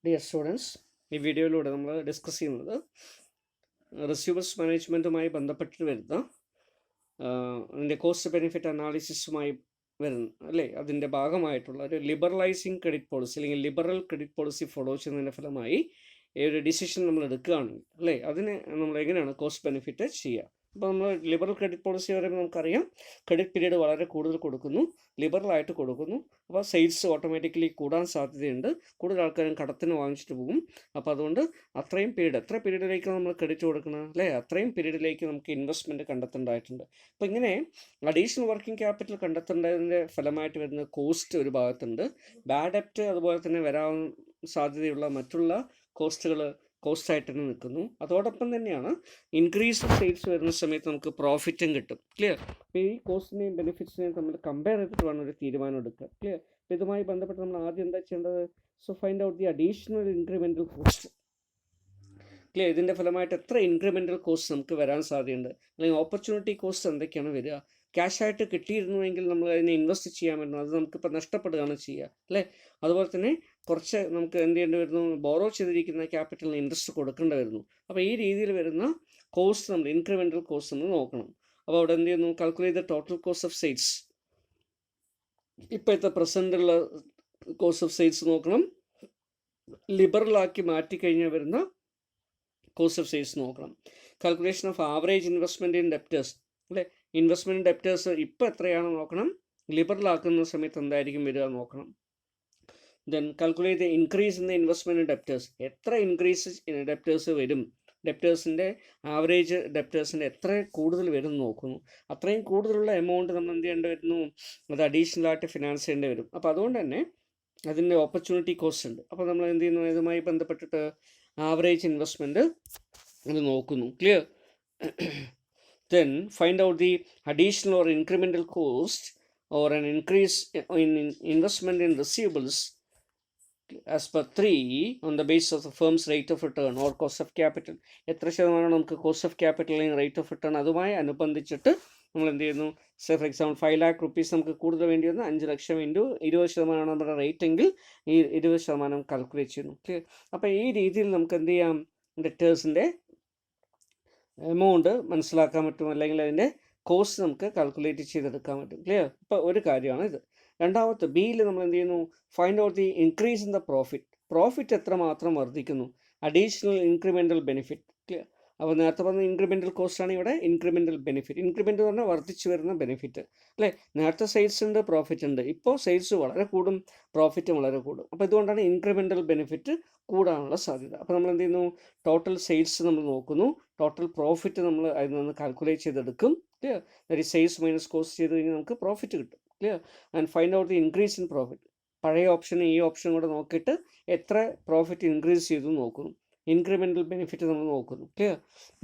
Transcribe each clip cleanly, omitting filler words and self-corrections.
Dear students, ഈ വീഡിയോയിലൂടെ നമ്മൾ ഡിസ്കസ് ചെയ്യുന്നത് റിസീവേഴ്സ് മാനേജ്മെൻറ്റുമായി ബന്ധപ്പെട്ടിട്ട് വരുന്ന അതിൻ്റെ കോസ്റ്റ് ബെനിഫിറ്റ് അനാലിസിസുമായി വരുന്ന അല്ലേ അതിൻ്റെ ഭാഗമായിട്ടുള്ള ഒരു ലിബറലൈസിങ് ക്രെഡിറ്റ് പോളിസി അല്ലെങ്കിൽ ലിബറൽ ക്രെഡിറ്റ് പോളിസി ഫോളോ ചെയ്യുന്നതിൻ്റെ ഫലമായി ഈ ഒരു ഡിസിഷൻ നമ്മൾ എടുക്കുകയാണെങ്കിൽ അല്ലേ അതിന് നമ്മൾ എങ്ങനെയാണ് കോസ്റ്റ് ബെനിഫിറ്റ് ചെയ്യുക. അപ്പോൾ നമ്മൾ ലിബറൽ ക്രെഡിറ്റ് പോളിസി പറയുമ്പോൾ നമുക്കറിയാം ക്രെഡിറ്റ് പീരീഡ് വളരെ കൂടുതൽ കൊടുക്കുന്നു, ലിബറലായിട്ട് കൊടുക്കുന്നു. അപ്പോൾ സെയിൽസ് ഓട്ടോമാറ്റിക്കലി കൂടാൻ സാധ്യതയുണ്ട്, കൂടുതൽ ആൾക്കാരും കടത്തിന് വാങ്ങിച്ചിട്ട് പോകും. അപ്പോൾ അതുകൊണ്ട് അത്രയും പീരീഡ് എത്ര പീരീഡിലേക്ക് നമ്മൾ ക്രെഡിറ്റ് കൊടുക്കണം അല്ലേ അത്രയും പീരീഡിലേക്ക് നമുക്ക് ഇൻവെസ്റ്റ്മെൻറ്റ് കണ്ടെത്തേണ്ടതായിട്ടുണ്ട്. അപ്പോൾ ഇങ്ങനെ അഡീഷണൽ വർക്കിംഗ് ക്യാപിറ്റൽ കണ്ടെത്തേണ്ടതിൻ്റെ ഫലമായിട്ട് വരുന്ന കോസ്റ്റ് ഒരു ഭാഗത്തുണ്ട്, ബാഡ് ഡെപ്റ്റ് അതുപോലെ തന്നെ വരാൻ സാധ്യതയുള്ള മറ്റുള്ള കോസ്റ്റായിട്ട് തന്നെ നിൽക്കുന്നു. അതോടൊപ്പം തന്നെയാണ് ഇൻക്രീസ് ഓഫ് സെയിൽസ് വരുന്ന സമയത്ത് നമുക്ക് പ്രോഫിറ്റും കിട്ടും. ക്ലിയർ? അപ്പോൾ ഈ കോസ്റ്റിനെയും ബെനിഫിറ്റ്സിനെയും തമ്മിൽ കമ്പയർ ചെയ്തിട്ട് വേണം ഒരു തീരുമാനം എടുക്കുക. ക്ലിയർ? അപ്പോൾ ഇതുമായി ബന്ധപ്പെട്ട് നമ്മൾ ആദ്യം എന്താ ചെയ്യേണ്ടത്? So find out the additional incremental cost. Clear? ഇതിൻ്റെ ഫലമായിട്ട് എത്ര ഇൻക്രിമെൻ്റൽ കോസ്റ്റ് നമുക്ക് വരാൻ സാധ്യതയുണ്ട്, അല്ലെങ്കിൽ ഓപ്പർച്യൂണിറ്റി കോസ്റ്റ് എന്തൊക്കെയാണ് വരിക. ക്യാഷായിട്ട് കിട്ടിയിരുന്നുവെങ്കിൽ നമ്മൾ അതിനെ ഇൻവെസ്റ്റ് ചെയ്യാമായിരുന്നു, അത് നമുക്കിപ്പോൾ നഷ്ടപ്പെടുകയാണ് ചെയ്യുക അല്ലേ. അതുപോലെ തന്നെ കുറച്ച് നമുക്ക് എന്ത് ചെയ്യേണ്ടി വരുന്നു, ബോറോ ചെയ്തിരിക്കുന്ന ക്യാപിറ്റലിന് ഇൻട്രസ്റ്റ് കൊടുക്കേണ്ടി വരുന്നു. അപ്പോൾ ഈ രീതിയിൽ വരുന്ന കോസ്റ്റ് നമ്മൾ ഇൻക്രിമെൻ്റൽ കോസ്റ്റ് നമ്മൾ നോക്കണം. അപ്പോൾ അവിടെ എന്ത് ചെയ്യുന്നു, calculate the total cost of sales. ഇപ്പോഴത്തെ പ്രസൻറ്റുള്ള കോസ്റ്റ് ഓഫ് സെയിൽസ് നോക്കണം, ലിബറലാക്കി മാറ്റിക്കഴിഞ്ഞാൽ വരുന്ന കോസ്റ്റ് ഓഫ് സെയിൽസ് നോക്കണം. Calculation of average investment in debtors അല്ലേ, ഇൻവെസ്റ്റ്മെൻറ്റ് ഡെപ്റ്റേഴ്സ് ഇപ്പോൾ എത്രയാണ് നോക്കണം, ലിബറലാക്കുന്ന സമയത്ത് എന്തായിരിക്കും വരിക നോക്കണം. Then calculate the increase in the investment in debtors, എത്ര ഇൻക്രീസ് ഡെപ്റ്റേഴ്സ് വരും, ഡെപ്റ്റേഴ്സിൻ്റെ ആവറേജ് ഡെപ്റ്റേഴ്സിൻ്റെ എത്ര കൂടുതൽ വരും നോക്കുന്നു. അത്രയും കൂടുതലുള്ള എമൗണ്ട് നമ്മൾ എന്ത് ചെയ്യേണ്ടി വരുന്നു, അത് അഡീഷണലായിട്ട് ഫിനാൻസ് ചെയ്യേണ്ടി വരും. അപ്പോൾ അതുകൊണ്ട് തന്നെ അതിൻ്റെ ഓപ്പർച്യൂണിറ്റി കോസ്റ്റ് ഉണ്ട്. അപ്പോൾ നമ്മൾ എന്ത് ചെയ്യുന്നു, ഇതുമായി ബന്ധപ്പെട്ടിട്ട് ആവറേജ് ഇൻവെസ്റ്റ്മെൻറ്റ് അത് നോക്കുന്നു. Clear? Then find out the additional or incremental cost or an increase in investment in receivables as per 3 on the basis of the firm's rate of return or cost of capital. എത്ര ശതമാനമാണ് നമുക്ക് cost of capital അല്ലെങ്കിൽ rate of return, അതുമായി അനുബന്ധിച്ചിട്ട് നമ്മൾ എന്ത് ചെയ്യുന്നു. For example 5 lakh rupees നമുക്ക് കൂടുതൽ വേണ്ടി വന്ന് 5 ലക്ഷം ഇൻറ്റു 20% നമ്മുടെ റേറ്റ് എങ്കിൽ ഈ 20% കാൽക്കുലേറ്റ് ചെയ്യുന്നു. ക്ലിയർ? അപ്പോൾ ഈ രീതിയിൽ നമുക്ക് എന്ത് ചെയ്യാം, ഡെറ്റേഴ്സിൻ്റെ എമൗണ്ട് മനസ്സിലാക്കാൻ പറ്റും, അല്ലെങ്കിൽ അതിൻ്റെ കോസ്റ്റ് നമുക്ക് കാൽക്കുലേറ്റ് ചെയ്തെടുക്കാൻ പറ്റും. ക്ലിയർ? ഇപ്പോൾ ഒരു കാര്യമാണ് ഇത്. രണ്ടാമത്തെ ബിയിൽ നമ്മൾ എന്ത് ചെയ്യുന്നു, find out the increase in the profit എത്ര മാത്രം വർദ്ധിക്കുന്നു, അഡീഷണൽ ഇൻക്രിമെൻ്റൽ ബെനിഫിറ്റ്. ക്ലിയർ? അപ്പോൾ നേരത്തെ പറഞ്ഞ ഇൻക്രിമെൻ്റൽ കോസ്റ്റാണ് ഇവിടെ ഇൻക്രിമെൻ്റൽ ബെനിഫിറ്റ്. ഇൻക്രിമെൻ്റ് എന്ന് പറഞ്ഞാൽ വർദ്ധിച്ചു വരുന്ന ബെനിഫിറ്റ് അല്ലേ. നേരത്തെ സെയിൽസ് ഉണ്ട്, പ്രോഫിറ്റ് ഉണ്ട്, ഇപ്പോൾ സെയിൽസ് വളരെ കൂടും, പ്രോഫിറ്റ് വളരെ കൂടും. അപ്പോൾ ഇതുകൊണ്ടാണ് ഇൻക്രിമെൻ്റൽ ബെനിഫിറ്റ് കൂടാനുള്ള സാധ്യത. അപ്പോൾ നമ്മൾ എന്ത് ചെയ്യുന്നു, ടോട്ടൽ സെയിൽസ് നമ്മൾ നോക്കുന്നു, ടോട്ടൽ പ്രോഫിറ്റ് നമ്മൾ അതിൽ നിന്ന് കാൽക്കുലേറ്റ് ചെയ്തെടുക്കും. Clear? That is sales minus cost ചെയ്ത് കഴിഞ്ഞാൽ നമുക്ക് പ്രോഫിറ്റ് കിട്ടും. Clear? And find out the increase in profit. പഴയ ഓപ്ഷനും ഈ ഓപ്ഷനും കൂടെ നോക്കിയിട്ട് എത്ര പ്രോഫിറ്റ് ഇൻക്രീസ് ചെയ്തു നോക്കുന്നു, ഇൻക്രിമെൻ്റൽ ബെനിഫിറ്റ് നമ്മൾ നോക്കുന്നു. ക്ലിയർ?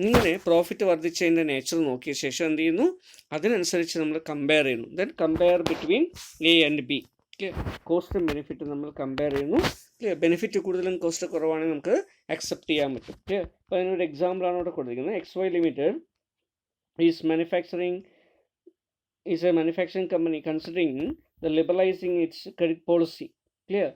ഇങ്ങനെ പ്രോഫിറ്റ് വർദ്ധിച്ചതിൻ്റെ നേച്ചർ നോക്കിയ ശേഷം എന്ത് ചെയ്യുന്നു, അതിനനുസരിച്ച് നമ്മൾ കമ്പയർ ചെയ്യുന്നു. Then compare between A and B. Clear? കോസ്റ്റും ബെനിഫിറ്റും നമ്മൾ കമ്പയർ ചെയ്യുന്നു. ക്ലിയർ? ബെനിഫിറ്റ് കൂടുതലും കോസ്റ്റ് കുറവാണെങ്കിൽ നമുക്ക് അക്സെപ്റ്റ് ചെയ്യാൻ പറ്റും. ക്ലിയർ? അപ്പോൾ അതിനൊരു എക്സാമ്പിളാണ് ഇവിടെ കൊടുത്തിരിക്കുന്നത്. XY Limited is a manufacturing company considering the liberalizing its credit policy. Clear?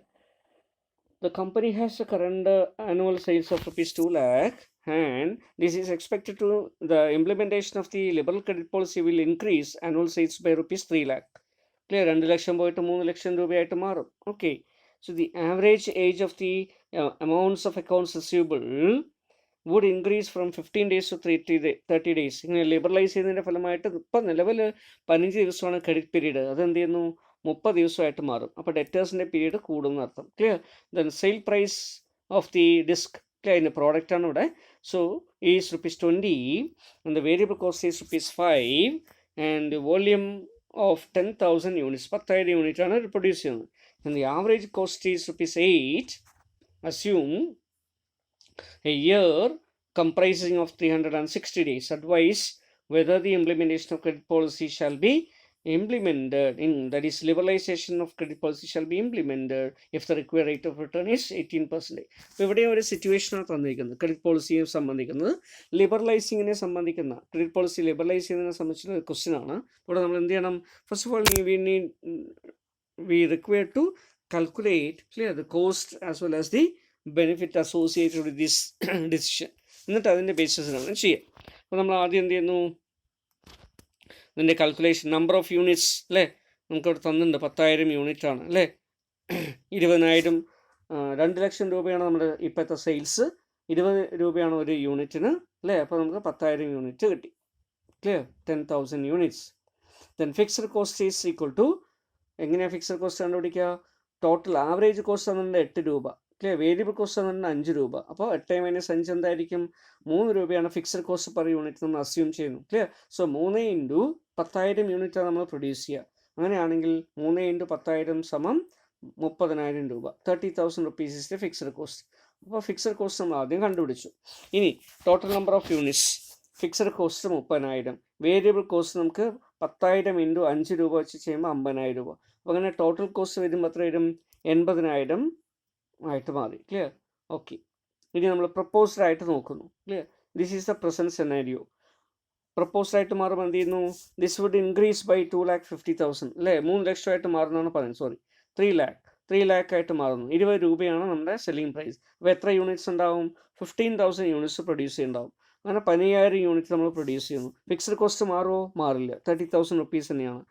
The company has a current annual sales of rupees 2 lakh and this is expected to, the implementation of the liberal credit policy will increase annual sales by rupees 3 lakh. Clear? 2 ലക്ഷം പോയിട്ട് 3 ലക്ഷം രൂപയായിട്ട് മാറും. Okay. So the average age of the amounts of accounts receivable would increase from 15 days to 30 days. ഇങ്ങനെ liberalise ചെയ്യുന്നതിൻ്റെ ഫലമായിട്ട് ഇപ്പം നിലവിൽ 15 ദിവസമാണ് credit period, അതെന്ത് ചെയ്യുന്നു 30 ദിവസമായിട്ട് മാറും. അപ്പോൾ ഡെറ്റേഴ്സിൻ്റെ പീരീഡ് കൂടുമെന്ന് അർത്ഥം. Clear? Then sale price of the disc, clear, അതിൻ്റെ പ്രോഡക്റ്റാണ് ഇവിടെ. So is ₹20 and the variable cost is ₹5 and volume of 10,000 units, 10,000 യൂണിറ്റാണ് പ്രൊഡ്യൂസ് ചെയ്യുന്നത്. And the average cost is ₹8. Assume a year comprising of 360 days. Advise whether the implementation of credit policy shall be implemented in, that is liberalization of credit policy shall be implemented if the required rate of return is 18%. അപ്പോൾ ഇവിടെ ഒരു സിറ്റുവേഷനാണ് തന്നിരിക്കുന്നത്, credit പോളിസിയെ സംബന്ധിക്കുന്നത്, ലിബറലൈസിങ്ങിനെ സംബന്ധിക്കുന്ന, credit policy liberalise ചെയ്യുന്നതിനെ സംബന്ധിച്ചുള്ള ഒരു question ആണ്. ഇവിടെ നമ്മൾ എന്ത് ചെയ്യണം, first of all we require to calculate, clear, the cost as well as the benefit associated with this decision, എന്നിട്ട് അതിൻ്റെ ബേസിസിലാണ് ചെയ്യുക. അപ്പോൾ നമ്മൾ ആദ്യം എന്ത് ചെയ്യുന്നു, ഇതിൻ്റെ കാൽക്കുലേഷൻ നമ്പർ ഓഫ് യൂണിറ്റ്സ് അല്ലേ, നമുക്കവിടെ തന്നിട്ടുണ്ട് 10,000 യൂണിറ്റ് ആണ് അല്ലേ. 20,000 2 ലക്ഷം രൂപയാണ് നമ്മുടെ ഇപ്പോഴത്തെ സെയിൽസ്, 20 രൂപയാണ് ഒരു യൂണിറ്റിന് അല്ലേ. അപ്പോൾ നമുക്ക് 10,000 യൂണിറ്റ് കിട്ടി. Clear, 10,000 units. Then fixed cost is equal to, എങ്ങനെയാണ് ഫിക്സഡ് കോസ്റ്റ് കണ്ടുപിടിക്കുക? ടോട്ടൽ ആവറേജ് കോസ്റ്റ് തന്നിട്ടുണ്ട് 8 രൂപ. ക്ലിയർ, വേരിയബിൾ കോസ്റ്റ് തന്നിട്ടുണ്ട് 5 രൂപ. അപ്പോൾ 8 - 5 എന്തായിരിക്കും? 3 രൂപയാണ് ഫിക്സഡ് കോസ്റ്റ് പെർ യൂണിറ്റ് നമ്മൾ അസ്യൂം ചെയ്യുന്നു. ക്ലിയർ, സോ 3 × 10,000 യൂണിറ്റാണ് നമ്മൾ പ്രൊഡ്യൂസ് ചെയ്യുക. അങ്ങനെയാണെങ്കിൽ 3 × 10,000 = 30,000 രൂപ. 30,000 rupees is the fixed cost. അപ്പോൾ ഫിക്സഡ് കോസ്റ്റ് നമ്മൾ ആദ്യം കണ്ടുപിടിച്ചു. ഇനി total number of units, fixed cost 30,000, variable cost നമുക്ക് 10,000 × 5 രൂപ വെച്ച് ചെയ്യുമ്പോൾ 50,000 രൂപ. അപ്പോൾ അങ്ങനെ ടോട്ടൽ കോസ്റ്റ് വരുമ്പോൾ എത്ര വരും? 80,000 ആയിട്ട് മാറി. Clear, okay. ഇനി നമ്മൾ പ്രപ്പോസ്ഡ് ആയിട്ട് നോക്കുന്നു. Clear, this is the present scenario. Proposed ആയിട്ട് മാറുമ്പോൾ എന്ത് ചെയ്യുന്നു? ദിസ് വുഡ് ഇൻക്രീസ് ബൈ 2,50,000 അല്ലേ, 3 ലക്ഷമായിട്ട് മാറുന്നതാണ് പറയുന്നത്. സോറി, 3 lakh ആയിട്ട് മാറുന്നു. 20 രൂപയാണ് നമ്മുടെ സെല്ലിംഗ് പ്രൈസ്. അപ്പോൾ എത്ര യൂണിറ്റ്സ് ഉണ്ടാവും? 15,000 യൂണിറ്റ്സ് പ്രൊഡ്യൂസ് ചെയ്യുന്നുണ്ടാവും. അങ്ങനെ 15,000 യൂണിറ്റ് നമ്മൾ പ്രൊഡ്യൂസ് ചെയ്യുന്നു. ഫിക്സഡ് കോസ്റ്റ് മാറുമോ? മാറില്ല, 30,000 rupees തന്നെയാണ്.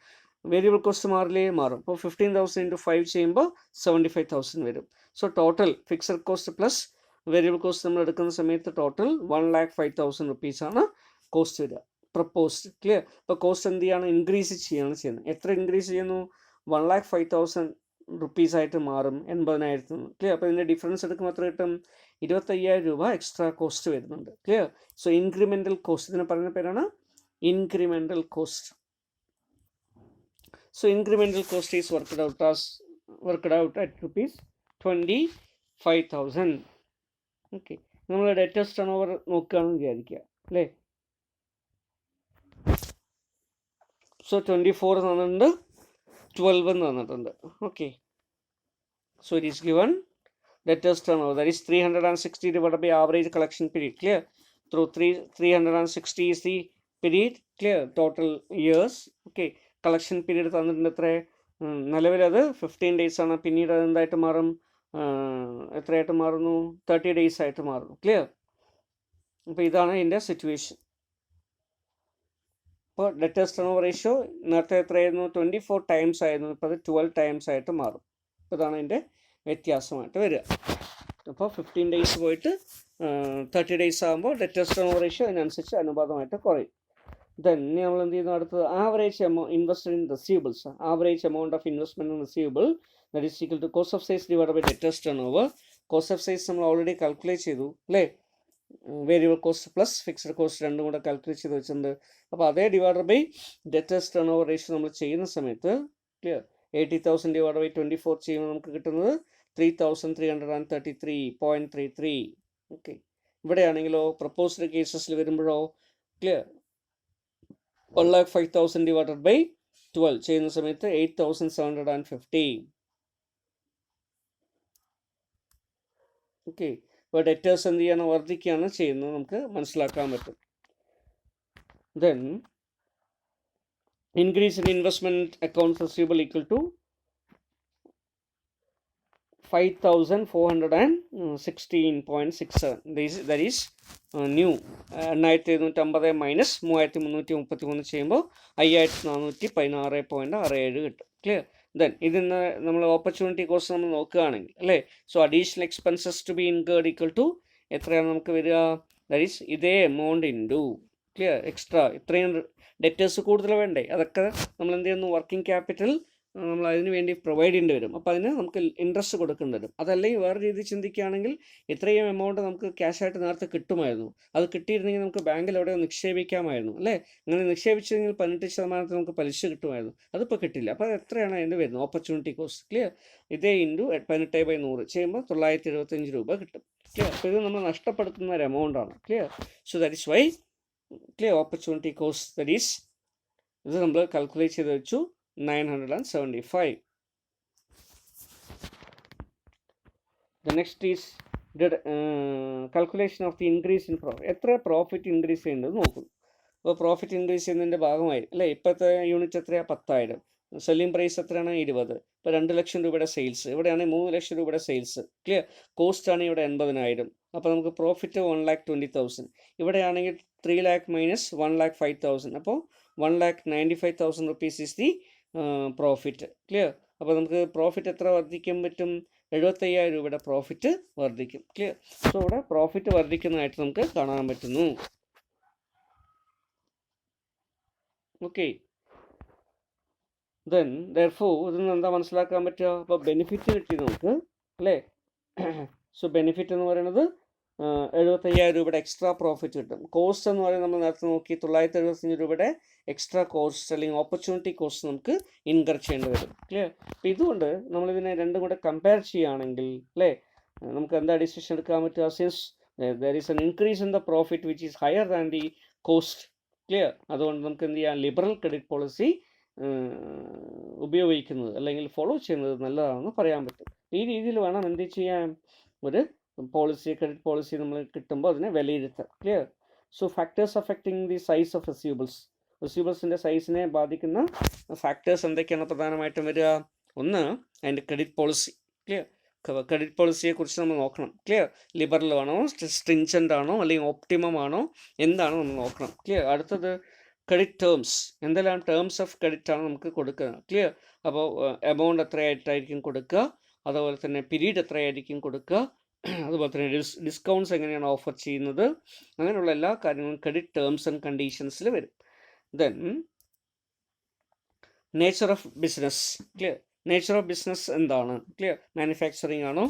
വേരിയബിൾ കോസ്റ്റ് മാറില്ലേ? മാറും. അപ്പോൾ 15,000 × 5 ചെയ്യുമ്പോൾ 75,000 വരും. So total fixed cost plus variable cost നമ്മൾ എടുക്കുന്ന സമയത്ത് ടോട്ടൽ 1,05,000 rupees ആണ് കോസ്റ്റ് വരിക, പ്രപ്പോസ്ഡ്. ക്ലിയർ, ഇപ്പോൾ കോസ്റ്റ് എന്ത് ചെയ്യാണ്? ഇൻക്രീസ് ചെയ്യുന്നത്. എത്ര ഇൻക്രീസ് ചെയ്യുന്നു? 1,05,000 rupees ആയിട്ട് മാറും 80,000. ക്ലിയർ, അപ്പോൾ ഇതിൻ്റെ ഡിഫറൻസ് എടുക്കുമ്പോൾ എത്ര കിട്ടും? 25,000 രൂപ എക്സ്ട്രാ കോസ്റ്റ് വരുന്നുണ്ട്. ക്ലിയർ, സോ ഇൻക്രിമെൻ്റൽ കോസ്റ്റ്, ഇതിനെ പറയുന്ന പേരാണ് incremental cost. So incremental cost is worked out at ₹25,000. Okay, നമ്മൾ ഡെറ്റോസ് ടേൺ ഓവർ നോക്കുകയാണെന്ന് വിചാരിക്കുക അല്ലേ. സോ 24 തന്നിട്ടുണ്ട്, 12 എന്ന് തന്നിട്ടുണ്ട്. Okay, so it is given debtors turnover, that is 360 divided by average collection period. Clear, through 360 is the period. Clear, total years. Okay, collection period തന്നിട്ടുണ്ട് എത്ര? നിലവിൽ അത് 15 days ആണ്. പിന്നീട് അത് എന്തായിട്ട് മാറും? എത്രയായിട്ട് മാറുന്നു? 30 days ആയിട്ട് മാറുന്നു. ക്ലിയർ, അപ്പോൾ ഇതാണ് ഇതിൻ്റെ സിറ്റുവേഷൻ. അപ്പോൾ ഡെറ്റേഴ്സ് ടേൺ ഓവർ റേഷ്യോ നേരത്തെ എത്രയായിരുന്നു? 24 times ആയിരുന്നു, ഇപ്പോൾ അത് 12 times ആയിട്ട് മാറും. അപ്പോൾ ഇതാണ് ഇതിൻ്റെ വ്യത്യാസമായിട്ട് വരിക. അപ്പോൾ 15 days പോയിട്ട് 30 days ആകുമ്പോൾ ഡെറ്റേഴ്സ് ടേൺ ഓവർ റേഷ്യോ അതിനനുസരിച്ച് അനുപാതമായിട്ട് കുറയും. ദെൻ നമ്മൾ എന്ത് ചെയ്യുന്നു? അടുത്തത് average invested in receivables. Average amount of investment in receivable that is equal to cost of sales divide by debtors turnover. Cost of sales നമ്മൾ already calculate ചെയ്തു അല്ലേ. Variable cost plus fixed cost രണ്ടും കൂടെ calculate ചെയ്ത് വെച്ചിട്ടുണ്ട്. അപ്പോൾ അതേ divide by debtors turnover ratio നമ്മൾ ചെയ്യുന്ന സമയത്ത് ക്ലിയർ 80,000 divided by 24 ചെയ്യുമ്പോൾ നമുക്ക് കിട്ടുന്നത് 3,333.33. ഓക്കെ, ഇവിടെയാണെങ്കിലോ പ്രപ്പോസ്ഡ് കേസസിൽ വരുമ്പോഴോ ക്ലിയർ 1,05,000 divided by 12 ചെയ്യുന്ന സമയത്ത് 8,750. ഓക്കെ, ഇപ്പോൾ ഡെറ്റേഴ്സ് എന്ത് ചെയ്യണം? വർദ്ധിക്കുകയാണ് ചെയ്യുന്നത്, നമുക്ക് മനസ്സിലാക്കാൻ പറ്റും. Then increase in investment accounts receivable equal to 5,416.67. that is new. 8,750 minus 3,333 ചെയ്യുമ്പോൾ 5,416.67 കിട്ടും. ക്ലിയർ, ദെൻ ഇതിന്ന് നമ്മൾ ഓപ്പർച്യൂണിറ്റി കോസ്റ്റ് നമ്മൾ നോക്കുകയാണെങ്കിൽ അല്ലേ. So additional expenses to be incurred equal to എത്രയാണ് നമുക്ക് വരിക? ദാറ്റ് ഈസ് ഇതേ എമൗണ്ട് ഇൻറ്റു ക്ലിയർ എക്സ്ട്രാ ഇത്രയും ഡെറ്റേഴ്സ് കൂടുതൽ വേണ്ടേ, അതൊക്കെ നമ്മൾ എന്ത് ചെയ്യുന്നു? വർക്കിംഗ് ക്യാപിറ്റൽ നമ്മൾ അതിന് വേണ്ടി പ്രൊവൈഡ് ചെയ്യേണ്ടി വരും. അപ്പോൾ അതിന് നമുക്ക് ഇൻട്രസ്റ്റ് കൊടുക്കേണ്ടി വരും. അതല്ലെങ്കിൽ വേറെ രീതി ചിന്തിക്കുകയാണെങ്കിൽ ഇത്രയും എമൗണ്ട് നമുക്ക് ക്യാഷായിട്ട് നേരത്തെ കിട്ടുമായിരുന്നു. അത് കിട്ടിയിരുന്നെങ്കിൽ നമുക്ക് ബാങ്കിൽ എവിടെയോ നിക്ഷേപിക്കാമായിരുന്നു അല്ലേ. അങ്ങനെ നിക്ഷേപിച്ചെങ്കിൽ 18% നമുക്ക് പലിശ കിട്ടുമായിരുന്നു. അതിപ്പോൾ കിട്ടില്ല. അപ്പോൾ അത് എത്രയാണ് അതിൻ്റെ വരുന്നത്? Opportunity cost. ക്ലിയർ, ഇതേ ഇൻറ്റു 18/100 ചെയ്യുമ്പോൾ 975 രൂപ കിട്ടും. ക്ലിയർ, അപ്പോൾ ഇത് നമ്മൾ നഷ്ടപ്പെടുത്തുന്ന ഒരു എമൗണ്ടാണ്. Clear, so that is why clear opportunity cost that is ഇത് നമ്മൾ കാൽക്കുലേറ്റ് ചെയ്ത് വെച്ചു 975. The next is the calculation of the increase in profit. എത്ര പ്രോഫിറ്റ് ഇൻക്രീസ് ചെയ്യേണ്ടത് നോക്കും. അപ്പോൾ പ്രോഫിറ്റ് ഇൻക്രീസ് ചെയ്യുന്നതിൻ്റെ ഭാഗമായി അല്ലേ ഇപ്പോഴത്തെ യൂണിറ്റ് എത്രയാണ്? 10,000. സെല്ലിംഗ് പ്രൈസ് എത്രയാണ് 20. ഇപ്പോൾ 2 ലക്ഷം രൂപയുടെ സെയിൽസ്, ഇവിടെയാണെങ്കിൽ 3 ലക്ഷം രൂപയുടെ സെയിൽസ്. ക്ലിയർ. കോസ്റ്റ് ആണ് ഇവിടെ 80,000. അപ്പോൾ നമുക്ക് പ്രോഫിറ്റ് 1,20,000. ഇവിടെയാണെങ്കിൽ 3 lakh മൈനസ് 1,05,000. അപ്പോൾ 1,95,000 rupees is the profit. Clear. അപ്പോൾ നമുക്ക് പ്രോഫിറ്റ് എത്ര വർദ്ധിക്കാൻ പറ്റും? 75,000 രൂപയുടെ പ്രോഫിറ്റ് വർദ്ധിക്കും. ക്ലിയർ. സോ ഇവിടെ പ്രോഫിറ്റ് വർദ്ധിക്കുന്നതായിട്ട് നമുക്ക് കാണാൻ പറ്റുന്നു. ഓക്കെ. ദെൻ ദെർഫോർ ഇതിൽ നിന്ന് എന്താ മനസ്സിലാക്കാൻ പറ്റുക? അപ്പോൾ ബെനിഫിറ്റ് കിട്ടി നമുക്ക്, അല്ലേ? സോ ബെനിഫിറ്റ് എന്ന് പറയുന്നത് 75,000 രൂപയുടെ എക്സ്ട്രാ പ്രോഫിറ്റ് കിട്ടും. കോസ്റ്റ് എന്ന് പറയുന്നത് നമ്മൾ നേരത്തെ നോക്കി 975 രൂപയുടെ എക്സ്ട്രാ കോസ്റ്റ് അല്ലെങ്കിൽ ഓപ്പർച്യൂണിറ്റി കോസ്റ്റ് നമുക്ക് ഇൻകർ ചെയ്യേണ്ടി വരും. ക്ലിയർ. അപ്പോൾ ഇതുകൊണ്ട് നമ്മളിതിനെ രണ്ടും കൂടെ കമ്പയർ ചെയ്യുകയാണെങ്കിൽ, അല്ലേ, നമുക്ക് എന്താ ഡിസിഷൻ എടുക്കാൻ പറ്റുക? Since there is N increase in the profit which is higher than the cost. Clear. അതുകൊണ്ട് നമുക്ക് എന്ത് ചെയ്യാം? ലിബറൽ ക്രെഡിറ്റ് പോളിസി ഉപയോഗിക്കുന്നത് അല്ലെങ്കിൽ ഫോളോ ചെയ്യുന്നത് നല്ലതാണെന്ന് പറയാൻ പറ്റും. ഈ രീതിയിൽ വേണം എന്ത് ചെയ്യാൻ? ഒരു പോളിസി, ക്രെഡിറ്റ് പോളിസി നമ്മൾ കിട്ടുമ്പോൾ അതിനെ വിലയിരുത്താം. Clear. So factors affecting the size of receivables. റിസീവബിൾസിൻ്റെ സൈസിനെ ബാധിക്കുന്ന ഫാക്ടേഴ്സ് എന്തൊക്കെയാണ് പ്രധാനമായിട്ടും വരിക? ഒന്ന്, അതിൻ്റെ ക്രെഡിറ്റ് പോളിസി. ക്ലിയർ. ക്രെഡിറ്റ് പോളിസിയെക്കുറിച്ച് നമ്മൾ നോക്കണം. ക്ലിയർ. ലിബറൽ ആണോ, സ്ട്രിഞ്ചൻ്റ് ആണോ, അല്ലെങ്കിൽ ഓപ്റ്റിമം ആണോ, എന്താണോ നമ്മൾ നോക്കണം. ക്ലിയർ. അടുത്തത് ക്രെഡിറ്റ് ടേംസ്. എന്തെല്ലാം ടേംസ് ഓഫ് ക്രെഡിറ്റ് ആണ് നമുക്ക് കൊടുക്കുക. ക്ലിയർ. അപ്പോൾ എമൗണ്ട് എത്രയായിട്ടായിരിക്കും കൊടുക്കുക, അതുപോലെ തന്നെ പീരീഡ് എത്രയായിരിക്കും കൊടുക്കുക, അതുപോലെ തന്നെ ഡിസ്കൗണ്ട്സ് എങ്ങനെയാണ് ഓഫർ ചെയ്യുന്നത്, അങ്ങനെയുള്ള എല്ലാ കാര്യങ്ങളും ക്രെഡിറ്റ് ടേംസ് ആൻഡ് കണ്ടീഷൻസിൽ വരും. Then nature of business. Clear. Nature of business എന്താണ്? ക്ലിയർ. മാനുഫാക്ചറിങ് ആണോ,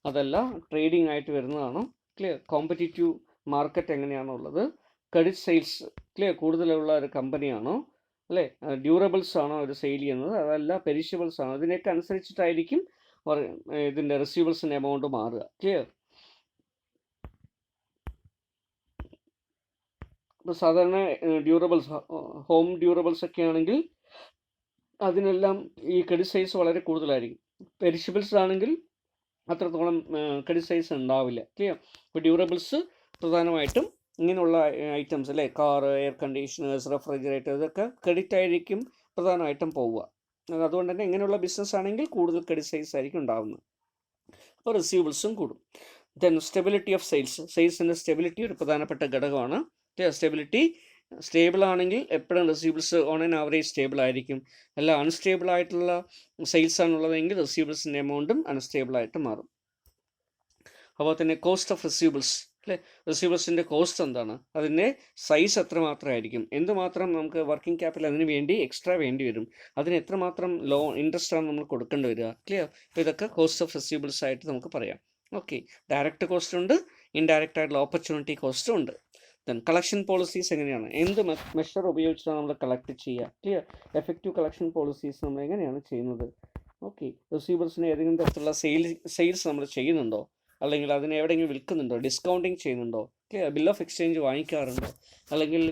അതല്ല ട്രേഡിംഗ് ആയിട്ട് വരുന്നതാണോ? ക്ലിയർ. കോമ്പറ്റീറ്റീവ് മാർക്കറ്റ് എങ്ങനെയാണോ ഉള്ളത്? Credit sales. ക്ലിയർ. കൂടുതലുള്ള ഒരു കമ്പനിയാണോ, അല്ലേ? ഡ്യൂറബിൾസ് ആണോ അവർ സെയിൽ ചെയ്യുന്നത്, അതല്ല പെരിഷബിൾസ് ആണോ? ഇതിനൊക്കെ അനുസരിച്ചിട്ടായിരിക്കും ഇതിൻ്റെ റിസീവബിൾസിൻ്റെ എമൗണ്ട് മാറുക. ക്ലിയർ. ഇപ്പോൾ സാധാരണ ഡ്യൂറബിൾസ്, ഹോം ഡ്യൂറബിൾസ് ഒക്കെ ആണെങ്കിൽ അതിനെല്ലാം ഈ ക്രെഡിറ്റ് സൈസ് വളരെ കൂടുതലായിരിക്കും. പെരിഷബിൾസ് ആണെങ്കിൽ അത്രത്തോളം ക്രെഡിറ്റ് സൈസ് ഉണ്ടാവില്ല. ക്ലിയർ. ഇപ്പോൾ ഡ്യൂറബിൾസ് പ്രധാനമായിട്ടും ഇങ്ങനെയുള്ള ഐറ്റംസ്, അല്ലേ, കാർ, എയർ കണ്ടീഷണേഴ്സ്, റെഫ്രിജറേറ്റർ, ഇതൊക്കെ ക്രെഡിറ്റ് ആയിരിക്കും പ്രധാനമായിട്ടും പോവുക. അതുകൊണ്ട് തന്നെ ഇങ്ങനെയുള്ള ബിസിനസ് ആണെങ്കിൽ കൂടുതൽ ക്രെഡിറ്റ് സൈസ് ആയിരിക്കും ഉണ്ടാകുന്നത്. അപ്പോൾ റിസീവബിൾസും കൂടും. Then stability of sales. സെയിൽസിൻ്റെ സ്റ്റെബിലിറ്റി ഒരു പ്രധാനപ്പെട്ട ഘടകമാണ്. സ്റ്റെബിലിറ്റി സ്റ്റേബിൾ ആണെങ്കിൽ എപ്പോഴും receivables on an average stable ആയിരിക്കും. അല്ല അൺസ്റ്റേബിൾ ആയിട്ടുള്ള സെയിൽസ് ആണുള്ളതെങ്കിൽ റിസീവബിൾസിൻ്റെ എമൗണ്ടും അൺസ്റ്റേബിൾ ആയിട്ട് മാറും. അതുപോലെ തന്നെ കോസ്റ്റ് ഓഫ് റിസീവബിൾസ്, അല്ലേ? റിസീവബിൾസിൻ്റെ കോസ്റ്റ് എന്താണ്? അതിൻ്റെ സൈസ് എത്രമാത്രമായിരിക്കും? എന്തുമാത്രം നമുക്ക് വർക്കിംഗ് ക്യാപിറ്റൽ അതിന് വേണ്ടി എക്സ്ട്രാ വേണ്ടി വരും? അതിന് എത്രമാത്രം ഇൻട്രസ്റ്റ് ആണ് നമ്മൾ കൊടുക്കേണ്ടി വരിക? ക്ലിയർ. അപ്പോൾ ഇതൊക്കെ കോസ്റ്റ് ഓഫ് റിസീവബിൾസ് ആയിട്ട് നമുക്ക് പറയാം. ഓക്കെ. ഡയറക്റ്റ് കോസ്റ്റ് ഉണ്ട്, ഇൻഡയറക്റ്റ് ആയിട്ടുള്ള ഓപ്പർച്യൂണിറ്റി കോസ്റ്റും ഉണ്ട്. ദെൻ കളക്ഷൻ പോളിസീസ് എങ്ങനെയാണ്? എന്ത് മെഷർ ഉപയോഗിച്ചാണ് നമ്മൾ കളക്ട് ചെയ്യുക? ക്ലിയർ. എഫക്റ്റീവ് കളക്ഷൻ പോളിസീസ് നമ്മൾ എങ്ങനെയാണ് ചെയ്യുന്നത്? ഓക്കെ. റിസീവബിൾസിന് ഏതെങ്കിലും തരത്തിലുള്ള സെയിൽസ് നമ്മൾ ചെയ്യുന്നുണ്ടോ, അല്ലെങ്കിൽ അതിനെ എവിടെയെങ്കിലും വിൽക്കുന്നുണ്ടോ, ഡിസ്കൗണ്ടിങ് ചെയ്യുന്നുണ്ടോ? ക്ലിയർ. ബിൽ ഓഫ് എക്സ്ചേഞ്ച് വാങ്ങിക്കാറുണ്ടോ, അല്ലെങ്കിൽ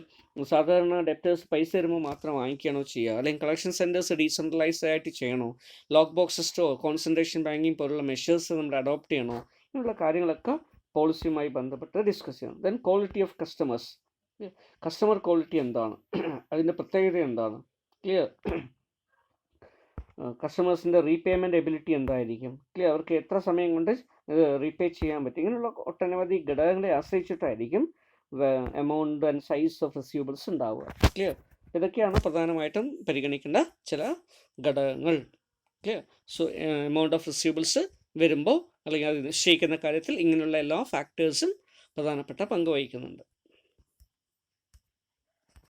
സാധാരണ ഡെപ്റ്റേഴ്സ് പൈസ തരുമ്പോൾ മാത്രം വാങ്ങിക്കുകയാണോ ചെയ്യുക, അല്ലെങ്കിൽ കളക്ഷൻ സെൻറ്റേഴ്സ് ഡീസെൻട്രലൈസ്ഡ് ആയിട്ട് ചെയ്യണോ, ലോക്ക് ബോക്സ് സിസ്റ്റോ കോൺസെൻട്രേഷൻ ബാങ്കിങ് പോലുള്ള മെഷേഴ്സ് നമ്മൾ അഡോപ്റ്റ് ചെയ്യണോ? ഇങ്ങനെയുള്ള കാര്യങ്ങളൊക്കെ പോളിസിയുമായി ബന്ധപ്പെട്ട് ഡിസ്കസ് ചെയ്യണം. Then quality of customers. Customer quality എന്താണ്, അതിൻ്റെ പ്രത്യേകത എന്താണ്? ക്ലിയർ. കസ്റ്റമേഴ്സിൻ്റെ റീപേയ്മെൻറ്റ് എബിലിറ്റി എന്തായിരിക്കും? ക്ലിയർ. അവർക്ക് എത്ര സമയം കൊണ്ട് റീപേ ചെയ്യാൻ പറ്റും? ഇങ്ങനെയുള്ള ഒട്ടനവധി ഘടകങ്ങളെ ആശ്രയിച്ചിട്ടായിരിക്കും amount and size of receivables ഉണ്ടാവുക. ക്ലിയർ. ഇതൊക്കെയാണ് പ്രധാനമായിട്ടും പരിഗണിക്കേണ്ട ചില ഘടകങ്ങൾ. Clear. So amount of receivables വരുമ്പോൾ അല്ലെങ്കിൽ അത് നിശ്ചയിക്കുന്ന കാര്യത്തിൽ ഇങ്ങനെയുള്ള എല്ലാ ഫാക്ടേഴ്സും പ്രധാനപ്പെട്ട പങ്ക് വഹിക്കുന്നുണ്ട്.